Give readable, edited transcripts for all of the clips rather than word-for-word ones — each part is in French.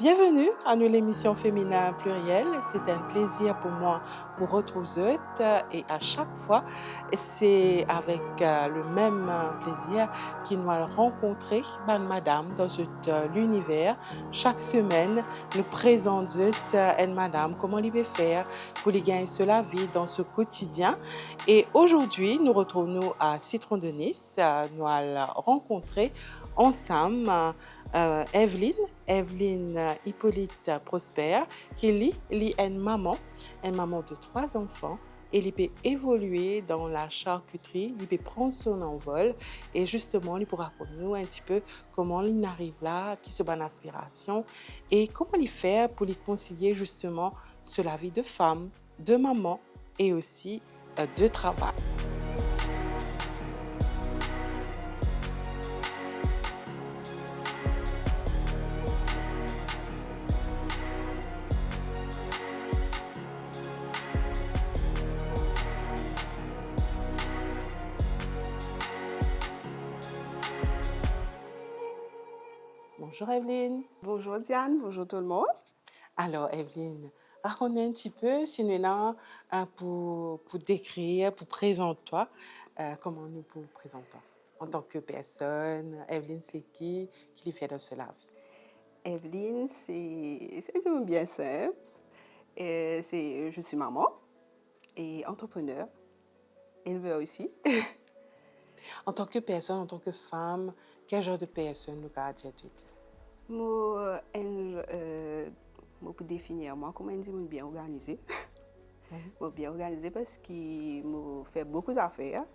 Bienvenue à nous l'émission Féminin Pluriel. C'est un plaisir pour moi pour retrouver et à chaque fois, c'est avec le même plaisir qu'il m'a rencontré madame dans l'univers. Chaque semaine, nous présentons madame comment il peut faire pour les gagner sur la vie dans ce quotidien. Et aujourd'hui, nous retrouvons à Citron de Nice. Nous allons rencontrer ensemble Evelyne Hippolyte Prosper, qui est une maman de 3 enfants. Et il peut évoluer dans la charcuterie, il peut prendre son envol et justement, il pourra raconter nous un petit peu comment il arrive là, qui se bonne inspiration et comment il fait pour les concilier justement sur la vie de femme, de maman et aussi de travail. Bonjour Evelyne. Bonjour Diane, bonjour tout le monde. Alors Evelyne, raconte un petit peu, si nous est là pour décrire, pour présenter toi, comment nous vous présentons en tant que personne. Evelyne, c'est qui lui fait de cela vie? Evelyne, c'est un bien simple. Je suis maman et entrepreneur, éleveur aussi. En tant que personne, en tant que femme, quel genre de personne nous garde tu Moi, pour définir moi, comment dire, je bien organisé. Je bien organisé parce que je fais beaucoup d'affaires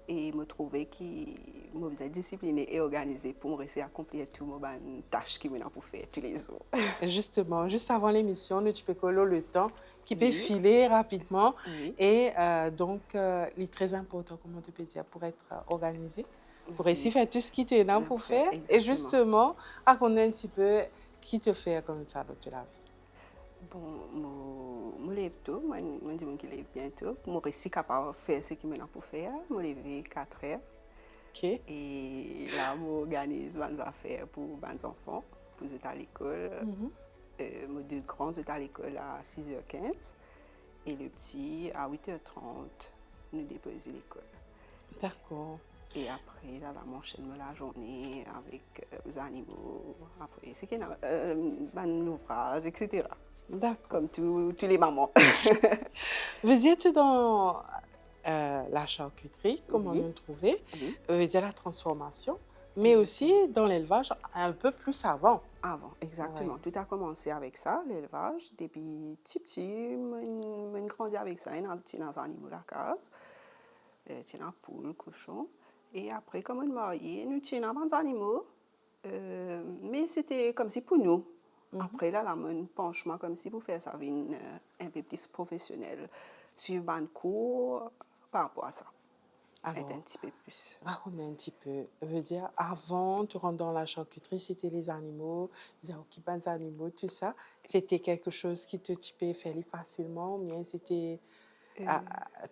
et je trouvais que je suis disciplinée et organisée pour me rester accomplir toutes mes tâches que je pour faire tous les jours. Justement, juste avant l'émission, nous tu peux coller le temps qui peut Oui, filer rapidement oui, et donc il est très important, comment tu peux dire, pour être organisé, pour réussir oui, à faire tout ce qui te là pour faire faire et exactement. justement à connaître un petit peu qui te fait comme ça dans la vie. Bon, je lève tôt, je dis que je lève bientôt. Je suis capable de faire ce que je pour faire. Je lève 4 heures. OK. Et là, je organise mes affaires pour mes enfants, pour les à l'école. Mes deux grands sont à l'école à 6h15 et le petit à 8h30, nous déposons à l'école. D'accord. Et après, là, je m'enchaîne la journée avec les animaux, après, c'est qu'il y a l'ouvrage, etc. D'accord. Comme tous les mamans. Vous êtes dans la charcuterie, comment Oui, nous trouver, oui. veut dire la transformation, mais aussi Exactement. dans l'élevage un peu plus avant. Avant, Ouais. exactement. Tout a commencé avec ça, l'élevage. Depuis petit, je grandi avec ça. On a des animaux à la case, des poules, cochons. Et après, comme on est marié, nous avons des animaux. Mais c'était comme si pour nous. Mhm. Après, là, un penchement comme si pour faire ça un peu plus professionnel. Suivre un cours par rapport à ça. Être un Alors, petit peu plus. raconte un petit peu. Veut dire, avant, tu rentres dans la charcuterie, c'était les animaux, les occupants des animaux, tout ça. C'était quelque chose qui tu peux faire facilement, mais c'était,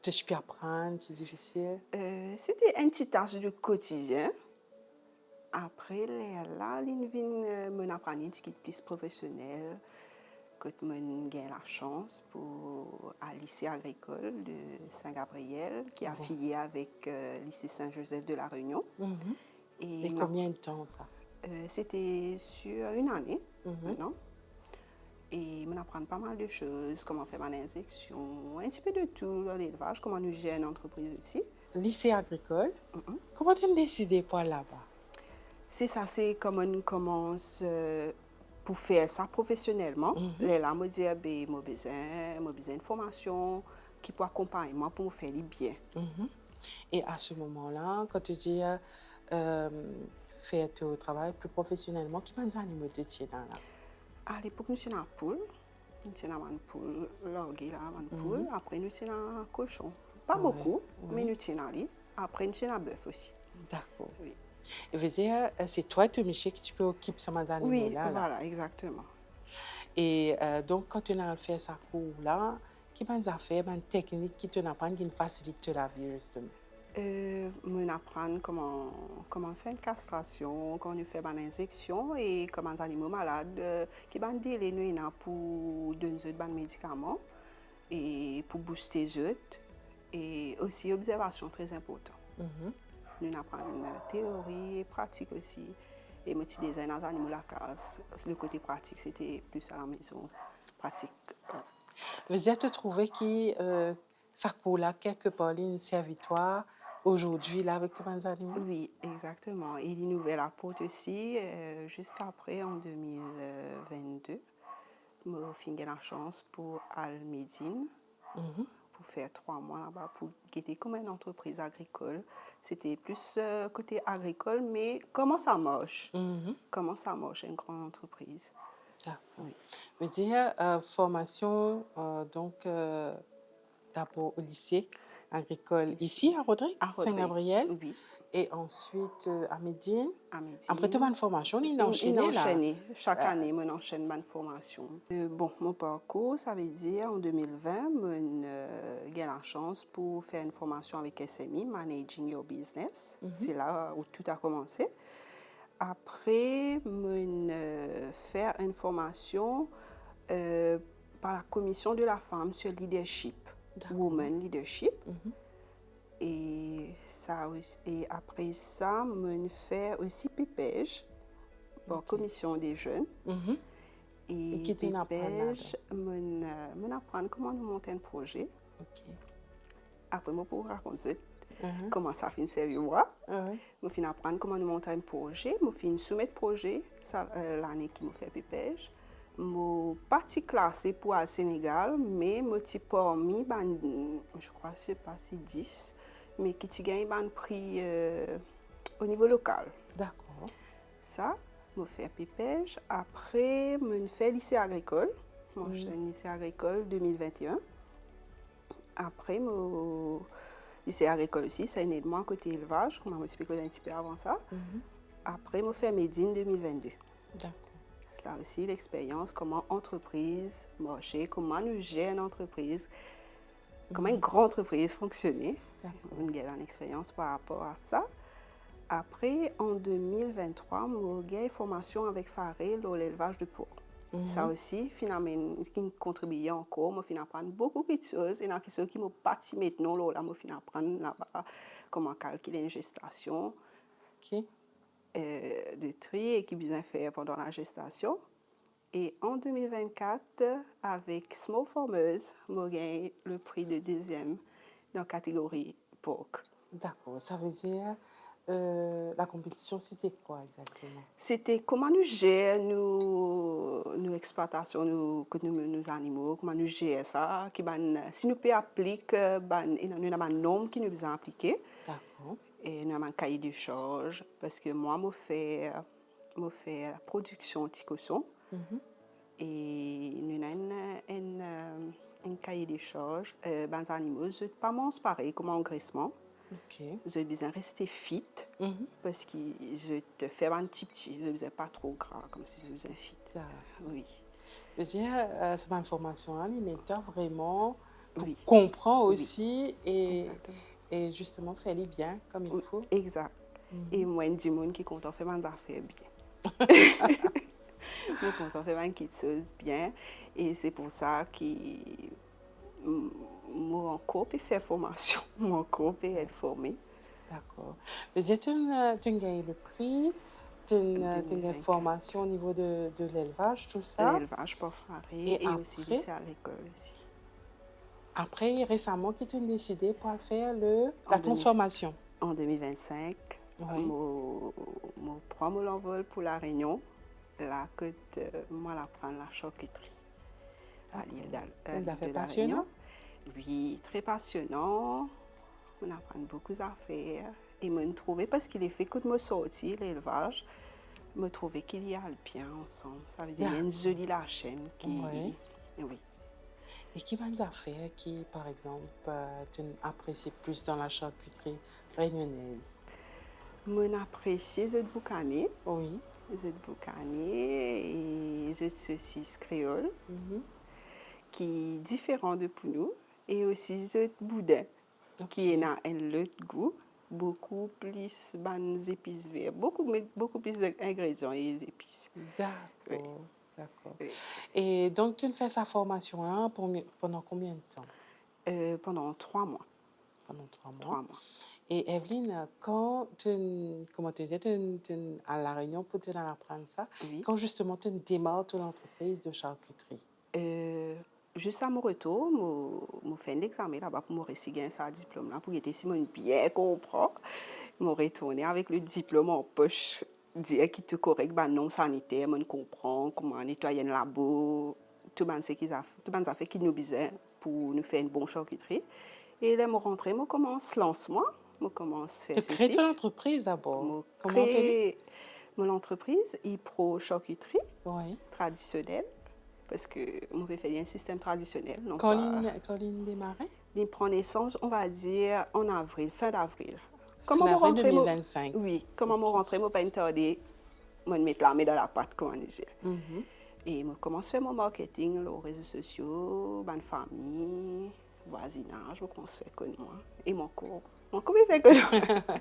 tu peux apprendre, c'est difficile. C'était une petite tâche du quotidien. Après, là, je viens apprendre un petit peu plus professionnel. Que j'ai la chance pour aller au lycée agricole de Saint-Gabriel, qui est Bon. affilié avec le lycée Saint-Joseph de La Réunion. Mhm. Et Et combien de temps ça? c'était sur une année Mhm. maintenant. Et on apprend pas mal de choses, comment faire ma injection, un petit peu de tout dans l'élevage, comment nous gérer une entreprise aussi. Lycée agricole. Comment tu as décidé pour aller là-bas? C'est ça, c'est comme on commence pour faire ça professionnellement. Mhm. Là, je me dis, ben, j'ai besoin de formation qui peut accompagner moi pour me faire les bien. Mhm. Et à ce moment-là, quand tu dis faire ton travail plus professionnellement, qui les animaux tu tiens là? À l'époque, nous sommes en poule. Nous sommes en poule, l'orgue là, en poule. Mhm. Après, nous sommes en cochon. Pas Ouais, beaucoup, mais ouais. nous sommes en lit. Après, nous sommes en bœuf aussi. D'accord. Oui. Je veux dire, c'est toi, tu Michel, qui tu peux occuper ces Oui, animaux-là. Là. voilà, exactement. Et donc, quand tu as fait ça cours-là, qui les affaires, une technique qui te n'apprend, qui facilite la vie, justement? M'en apprendre comment faire une castration, comment nous faire une injection et comment les animaux malades qui ban délai nous ina pour donner des médicaments et pour booster les œufs et aussi observation très important. Nous apprenons théorie et pratique aussi et moi petit design dans les animaux la case. Le côté pratique c'était plus à la maison pratique. Voilà. Vous êtes trouvé que ça coule là quelque part une servitoire aujourd'hui là avec les animaux? Oui, exactement. Et les nouvelles apportent aussi, juste après, en 2022, j'ai fait la chance pour aller à Médine, pour faire 3 mois là-bas, pour guetter comme une entreprise agricole. C'était plus côté agricole, mais comment ça marche? Comment ça marche une grande entreprise? D'accord. Veut dire formation donc d'abord au lycée agricole ici à Rodrigue, À Rodrigue, Saint-Gabriel, oui, et ensuite à Médine. à Après tu Médine. as une formation, il a Il enchaîné là. enchaîné. Chaque année, on enchaîne ma formation. Bon, mon parcours, ça veut dire en 2020, j'ai la chance pour faire une formation avec SMI, Managing Your Business. C'est là où tout a commencé. Après, faire une formation par la commission de la femme sur leadership, Women Leadership. Et, ça, et après ça, je fais aussi PPEJ, pour commission des jeunes. Et qui t'en apprend PPEJ, je apprends comment nous monter un projet. Après, je peux raconter comment ça fait sérieux. Je finis apprendre comment nous monter un projet. Je finis soumettre projet l'année qui me fait PPEJ. Je parti classé pour le Sénégal, mais je suis parmi, je crois, je ne sais pas si 10, mais qui ont gagné un prix au niveau local. D'accord. Ça, je fais PPEJ. Après, je fais lycée agricole. Je fais lycée agricole 2021. Après, lycée agricole aussi, ça est de moi côté élevage. On m'a expliqué un petit peu avant ça. Après, je fais Médine 2022. D'accord. Ça aussi, l'expérience, comment entreprise marcher, comment nous gère une entreprise, comment une grande entreprise fonctionne. On a une expérience par rapport à ça. Après, en 2023, j'ai eu une formation avec Faré dans l'élevage de porc. Ça aussi, finalement, qui contribue encore, je apprendre beaucoup de choses. Et dans ce qui me parti maintenant, là, je apprendre là-bas comment calculer une gestation, de tri et qui bien faire pendant la gestation. Et en 2024, avec Small Farmers, j'ai gagné le prix de deuxième dans la catégorie porc. D'accord. Ça veut dire la compétition, c'était quoi exactement? C'était comment nous gérons nos exploitations, nos animaux, comment nous gérons ça, si nous pouvons appliquer, nous avons un norme qui nous a appliqué. D'accord. Et nous avons un cahier de charge, parce que moi, je fais la production de cochon. Et nous avons un cahier de charge. Les animaux, je ne pas manger pareil comme engraissement. Je vais bien rester fit, parce que je te fais un petit, je ne vais pas trop gras, comme si je faisais fit. Oui. Je veux dire, c'est une formation en ligne, vraiment pour Oui. comprendre aussi Exactement. et justement faire les bien comme il faut. Exact. Et moi, je dis monde qui compte faire mes affaires bien. Je compte faire mes choses bien. Et c'est pour ça que moi encore puis faire formation, moi encore puis être formée. D'accord. Je veux dire, tu as gagné le prix, tu as une formation au niveau de l'élevage, tout ça. L'élevage pour Faré et aussi lycée agricole aussi. Après, récemment, qui tu as décidé pour faire la transformation? En 2025, je prends l'envol pour la Réunion, là que moi la prendre la charcuterie à l'île de la Réunion. Oui, très passionnant. On apprend beaucoup d'affaires. Et me trouver, parce qu'il est fait que de me sortir l'élevage, me trouver qu'il y a le bien ensemble. Ça veut dire qu'il y a une jolie la chaîne qui... Oui. Et qui va nous affaires qui, par exemple, tu apprécies plus dans la charcuterie réunionnaise? Je apprécie les œufs de boucané. Oui. Les œufs de boucané et les œufs de saucisse créole, qui sont différents de pour nous. Et aussi les œufs de boudin. qui est un autre goût, beaucoup plus d'épices vertes, beaucoup plus d'ingrédients et épices. Oui, D'accord, d'accord. oui. Et donc, tu fais sa formation là pendant combien de temps? Pendant 3 mois. Pendant 3 mois. 3 mois. Et Evelyne, quand comment tu dis, à La Réunion pour te apprendre ça, Oui. quand justement tu démarres ton entreprise de charcuterie? Juste à mon retour, je fais un examen là-bas pour me réussir ça diplôme là pour être si je bien comprend. Je retourné avec le diplôme en poche, dire qui te correct ben non sanitaire, je comprend comment nettoyer un labo, tout ben ce qu'ils a tout ben ça fait qui nous besoin pour nous faire une bonne charcuterie. Et là je rentre, je commence lancement, je commence Tu faire crées ceci. ton entreprise d'abord. Je Comment tu dis? crée mon entreprise, Pro Charcuterie Oui. traditionnelle, parce que je vais faire un système traditionnel, non pas... Colline Desmarais? Il prend naissance, on va dire, en avril, fin d'avril. En Comment me avril rentrer, 2025. oui, comment me OK. rentrer, moi pas interdit, moi mettre la main dans la pâte, comment dire. Mhm. Et je commence à faire mon marketing, les réseaux sociaux, ma famille, voisinage, je commence à faire comme moi. Et mon cours, il fait comme moi.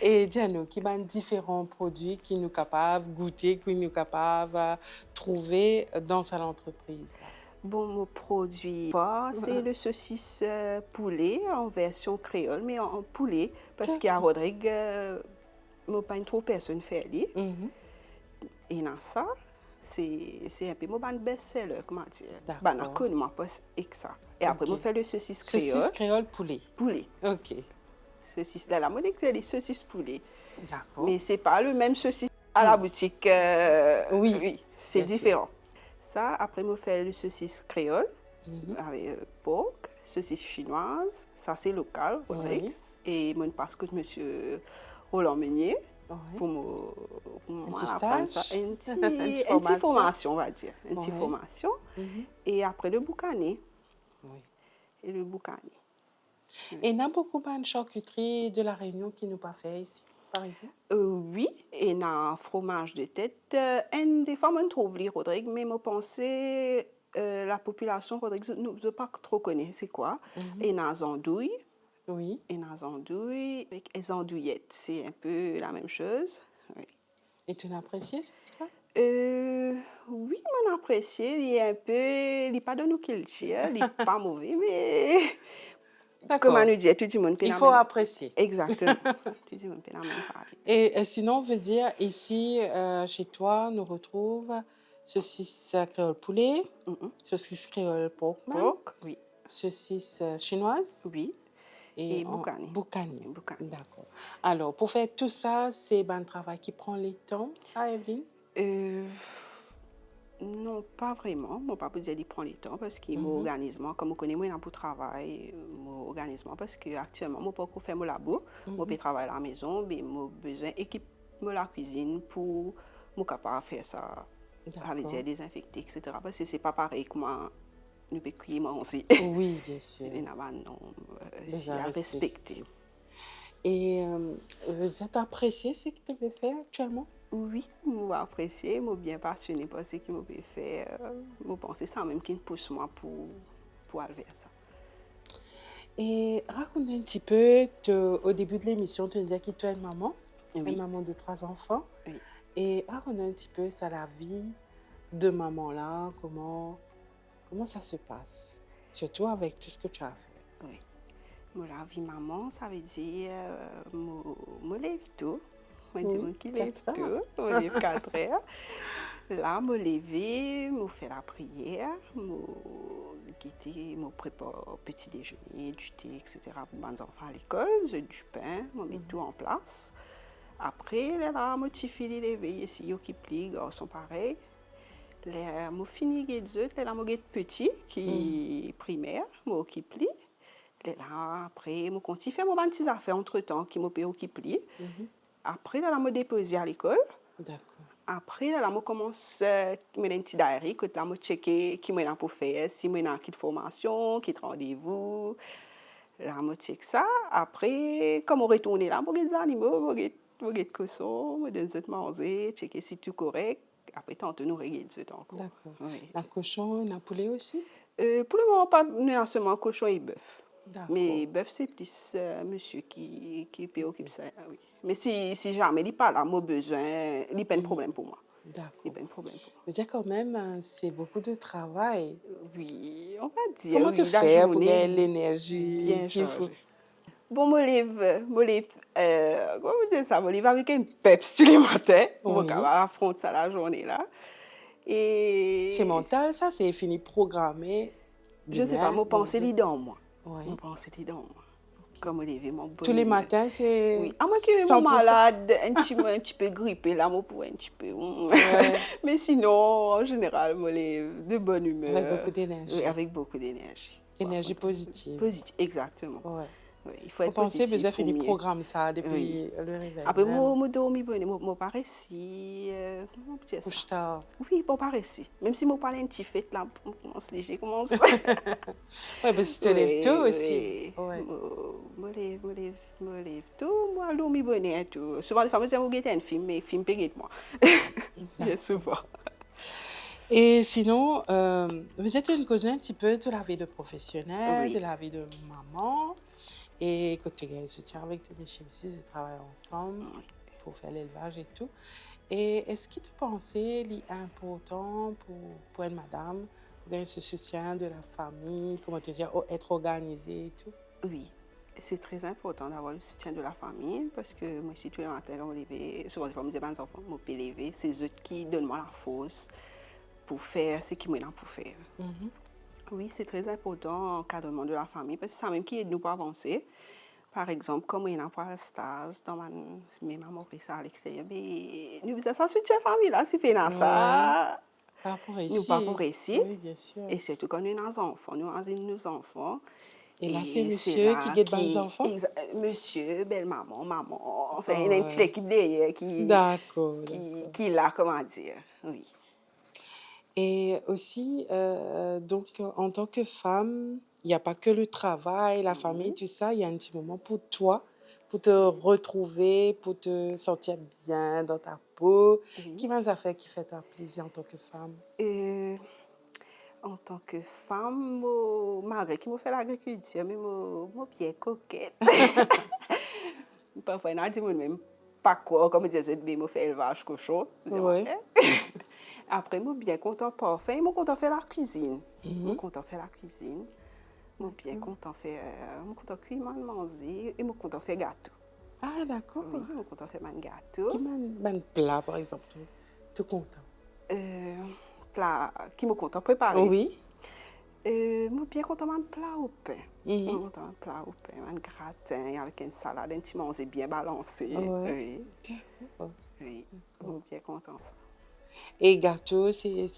Et dis-nous, qui ont différents produits qui nous capables de goûter, qui nous capables de trouver dans cette entreprise là. Bon, mon produit, c'est le saucisse poulet en version créole, mais en poulet, parce qu'il y a D'accord. Rodrigue, moi pas une trop personne fait lui. Mhm. Et dans ça, c'est un peu mon best-seller, comment dire. Ben, on D'accord. connaît moi pas que ça. Et après, OK. je fais le saucisse Saucisse créole, créole poulet. poulet. OK. Saucisse, dans la mode, c'est les saucisses poulet. D'accord. Mais c'est pas le même saucisse à la boutique. Oui, Oui, c'est bien sûr. différent. Ça, après, je fais le saucisse créole Mhm. avec porc, saucisse chinoise. Ça, c'est local, Rodrigues. Oui, Et mon passe que monsieur Roland Meunier oui. pour Un moi petit apprendre ça. stage, une petite Une petite formation. formation, on va dire. Une petite Oui. formation. Mhm. Et après, le boucané. Oui. Et le boucané. Et il y a beaucoup de charcuterie de la Réunion qui nous pas fait ici, par exemple? Oui, et dans fromage de tête, des fois, on trouve les Rodrigue, mais je pense la population Rodrigue ne pas trop connaît c'est quoi. Mhm. Et dans andouille, Oui. et dans andouille, avec les andouillettes, c'est un peu la même chose. Oui. Et tu l'as apprécié ça? Oui, mon apprécié, il est un peu, il n'est pas de nous qu'il tire, il n'est pas mauvais, mais comment D'accord. nous dire, tout le monde peut Il la faut même. apprécier. Exactement, tout le monde peut la même parler. Et sinon, on veut dire, ici, chez toi, nous retrouve saucisse créole poulet, saucisse créole pork même, Porc, oui, saucisse chinoise oui, et et boucané. boucani. Boucané. D'accord. Alors, pour faire tout ça, c'est un travail qui prend le temps, ça, Evelyne? Euh, non, pas vraiment. Mon papa dit qu'il prend le temps parce qu'il Mhm. m'organise, comme je connais moi pour travail, m'organise parce que actuellement moi pas faire mon labo, moi peux travailler à la maison, mais moi besoin équipe la cuisine pour moi capable faire ça, avec dire D'accord. désinfecter etc. Parce que c'est pas pareil que moi nous peut cuire manger. Oui, bien Il sûr. y a non si Besoin à respecter. respecter. Et tu as apprécié ce que tu veux faire actuellement? Oui, moi apprécié, moi bien passionné par ce que moi peux faire. Moi pense ça même qui me pousse moi pour aller vers ça. Et raconte un petit peu, au début de l'émission, tu nous disais que tu es une Oui, maman de 3 enfants. oui, Et raconte un petit peu ça, la vie de maman-là, comment ça se passe, surtout avec tout ce que tu as fait. oui. Moi la vie maman, ça veut dire moi lève tôt. Moi dis moi Oui, qui lève 4 heures. tôt, on lève 4 heures. Là, me lever, me faire la prière, me quitter, me prépare petit déjeuner, du thé, etc. pour mes enfants à l'école, j'ai du pain, me mettre tout en place. Après, là, me tirer les lever, ici, yo qui plie, garçon pareil. Là, me fini les autres, là, me get petit, qui est primaire, me qui plie. Là, après, me continue faire mon petits affaires entre-temps, qui me paye qui plie. Mhm. Après, là, me déposer à l'école. D'accord. Après, là, je commence à mettre un petit diary, que là, je checker qui m'a pour faire, si j'ai une formation, qui rendez-vous. Là, je check ça. Après, comme on retourne là, je regarde les animaux, je regarde les cochons, je donne à manger, checker si tout est correct. Après, tantôt, nous regardons ça encore. D'accord. Oui. La cochon, la poulet aussi? Pour le moment, pas seulement cochon et bœuf. D'accord. Mais bœuf, c'est plus monsieur qui préoccupe ça, oui. Mais si jamais il n'est pas là, moi besoin, il n'y a pas de Mhm. problème pour moi. Il n'y a D'accord. pas de problème pour moi. Je veux dire quand même, c'est beaucoup de travail. Oui, on va dire, Comment te oui, la faire pour journée gagner l'énergie bien qu'il faut? chargée. Bon, me lève, comment vous dites ça, me lève avec un peps tous les matins, pour Oui. affronter ça la journée là. C'est Et mental, ça, c'est fini programmé je ne sais pas, demain, mon mon pensée Dieu. est dans moi. Mon Oui. pensée est dans moi. OK. Comme me lever, mon Tous bonne les humeur. matins, Oui, c'est à moins que je sois 100%. malade, un petit peu grippé, là, moi, pour un petit peu. Ouais, Mais sinon, en général, je me lève de bonne avec humeur, beaucoup d'énergie. avec beaucoup d'énergie. Énergie positive. Positif, exactement. Ouais. Oui, il faut Vous être pensez, positif besoin pour fini mieux. programme ça Oui. depuis le réveil Après, même. moi, je dormi bien, je parais si, comment on dit ça? Couche tard. Oui, je parais si. Même si je parle un petit fait, là, je commence léger, commence. Ouais, parce que tu te lèves tôt Oui, aussi. oui. Ouais. Me lève tout, moi, dormi bien tout. Souvent, les femmes me disent, vous regardez un film, mais le film peut moi. Bien D'accord. souvent. Et sinon, vous êtes une cause un petit peu de la vie de professionnelle, de Oui, la vie de maman. Et quand tu as un soutien avec tous les chefs ici, ils travaillent ensemble oui. pour faire l'élevage et tout. Et est-ce que tu pensais l'important pour une madame, pour gagner ce soutien de la famille, comment te dire, être organisée et tout? Oui, c'est très important d'avoir le soutien de la famille parce que moi, si tous les matins, quand je me lève, souvent, les femmes me disent, mes enfants, je peux lever, c'est eux qui donnent moi la force pour faire ce qu'ils me donnent pour faire. Mhm. Oui, c'est très important l'encadrement de la famille parce que c'est ça même qui aide nous pour avancer. Par exemple, comme il y a un stage dans ma maman fait ça à l'extérieur, mais nous faisons ça soutien famille là, si fait Ouais, ça, par rapport à nous pas pour ici. réussir. Oui, bien Et sûr. surtout quand nous avons nos enfants, nous avons nos enfants. Et là, c'est Et c'est monsieur qui là guide les enfants? monsieur, belle-maman, maman, enfin, il y a une petite Ouais. équipe derrière D'accord, d'accord. qui l'a, comment dire, oui. Et aussi, donc, en tant que femme, il n'y a pas que le travail, la famille, Oui, tout ça, il y a un petit moment pour toi, pour te retrouver, pour te sentir bien dans ta peau. oui. Qu'est-ce que fait qui fait ta plaisir en tant que femme? Et en tant que femme, malgré qu'il me fait l'agriculture, mais je suis bien coquette. Parfois, il y a des gens même pas quoi, comme je disais, mais je fais élevage cochon. Je dis, Oui. après, je suis bien content parfois. Je suis content faire la cuisine. Je suis Mhm. content faire la cuisine. Je suis bien D'accord. content faire, je suis content cuire, manger et je suis content faire gâteau. Ah, d'accord. Oui, je suis content faire mon Qui gâteau. m'a un plat, par exemple, tout content. Euh, plat qui me content préparer. Oui. Je suis bien content de plat au pain. Je Mhm. suis content de plat au pain, un gratin avec une salade, un petit manger bien balancé. Ouais. Oui, D'accord. oui, je D'accord. suis bien content de ça. Et gâteau, c'est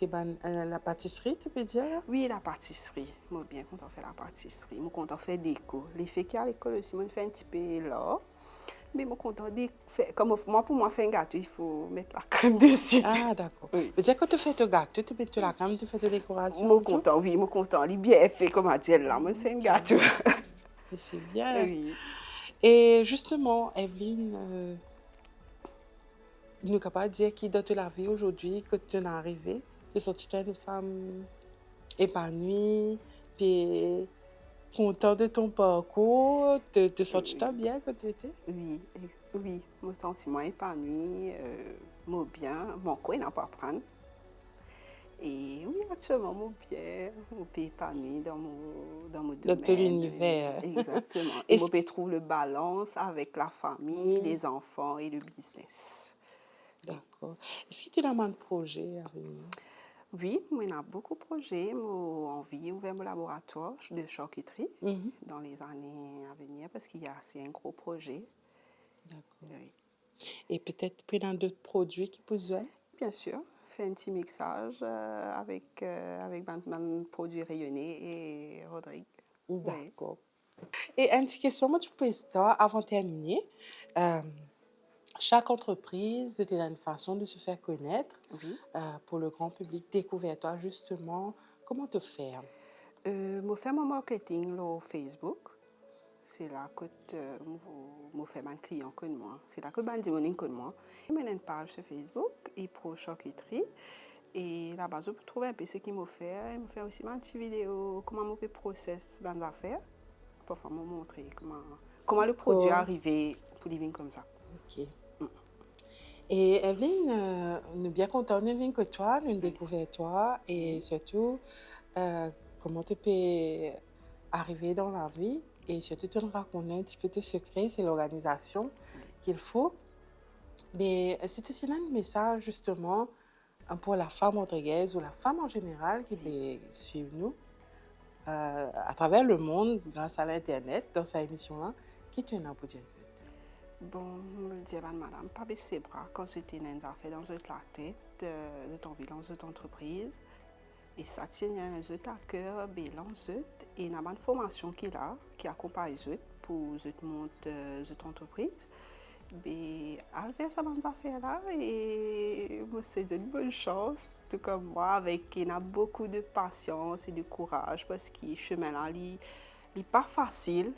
la pâtisserie, tu peux dire? Oui, la pâtisserie. Je suis bien content de faire la pâtisserie. Je suis content de faire déco. Les faits qu'il y a à l'école aussi, je fais un petit peu là. Mais je suis content de faire. Comme moi, pour moi, faire un gâteau, il faut mettre la crème dessus. Ah, d'accord. Oui. Peut-être que tu fais ton gâteau, tu mets de la crème, tu fais de Je décoration suis et tout. content, oui, je suis content. Il est bien fait, comme on dit là. Je fais un Ok. gâteau. Et c'est bien. Oui. Et justement, Evelyne, nous ne pas dire qui dans la vie aujourd'hui, que tu es arrivée, tu sens une femme épanouie, puis contente de ton parcours, te sens-tu Oui. bien quand tu étais? Oui, oui, mon sentiment épanoui, mon bien, mon coin n'a pas à prendre. Et oui, actuellement, mon bien épanoui dans mon Dans ton domaine. univers. Exactement. Et mon Est-ce bien trouve le balance avec la famille, oui, les enfants et le business. Oui. d'accord. Est-ce que tu as un projet à venir? Oui, moi, on a beaucoup de projets. Moi, envie ouvrir mon laboratoire de charcuterie Mhm. dans les années à venir parce qu'il y a assez un gros projet. D'accord. Oui. Et peut-être prendre d'autres produits qui poussent. Bien sûr, fait un petit mixage avec Batman produits rayonnés et Rodrigue. Oui. D'accord. Et une petite question, moi, tu peux ça avant de terminer. Euh, Chaque entreprise a une façon de se faire connaître Oui. pour le grand public. Découvert toi, justement, comment te faire? Je fais mon marketing sur Facebook. C'est là que je fais mes clients que moi. C'est là que je dis mon que moi. Je mets une page sur Facebook, et pro charcuterie. Et là-bas, je peux trouver un peu ce qu'il me fait. Il me fait aussi ma petite vidéo, comment je peux processer mes affaires. parfois me montrer comment le produit est Cool. arrivé pour devenir comme ça. OK. Et Evelyne, nous sommes bien contents de venir avec toi, de découvrir toi et surtout, comment tu peux arriver dans la vie et surtout tu nous raconter un petit peu tes secrets, c'est l'organisation qu'il faut. Mais si tu as un message justement pour la femme rodriguez ou la femme en général qui peut suivre nous à travers le monde grâce à l'Internet dans cette émission-là, qui tu as pour dire ça? Bon, je me dis, madame, pas baisser les bras quand j'étais dans les affaires dans la tête de ton vie, dans cette entreprise. Et ça tient un à cœur, et il y a une formation qui accompagne pour monter cette entreprise. Mais elle fait ça dans affaires là et je me suis dit une bonne chance, tout comme moi, avec il a beaucoup de patience et de courage parce que le chemin là, il n'est pas facile.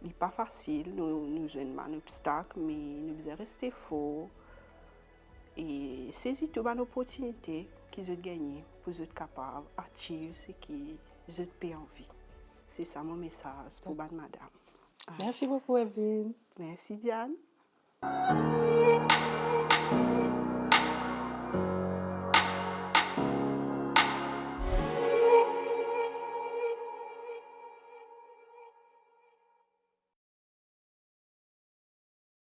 Il n'est pas facile, nous avons un obstacle, mais nous devons rester forts et saisir toute une opportunité qu'ils ont gagnée pour être capables d'atteindre ce qu'ils ont envie. C'est ça mon message pour madame. Merci beaucoup, Evelyne. Merci Diane.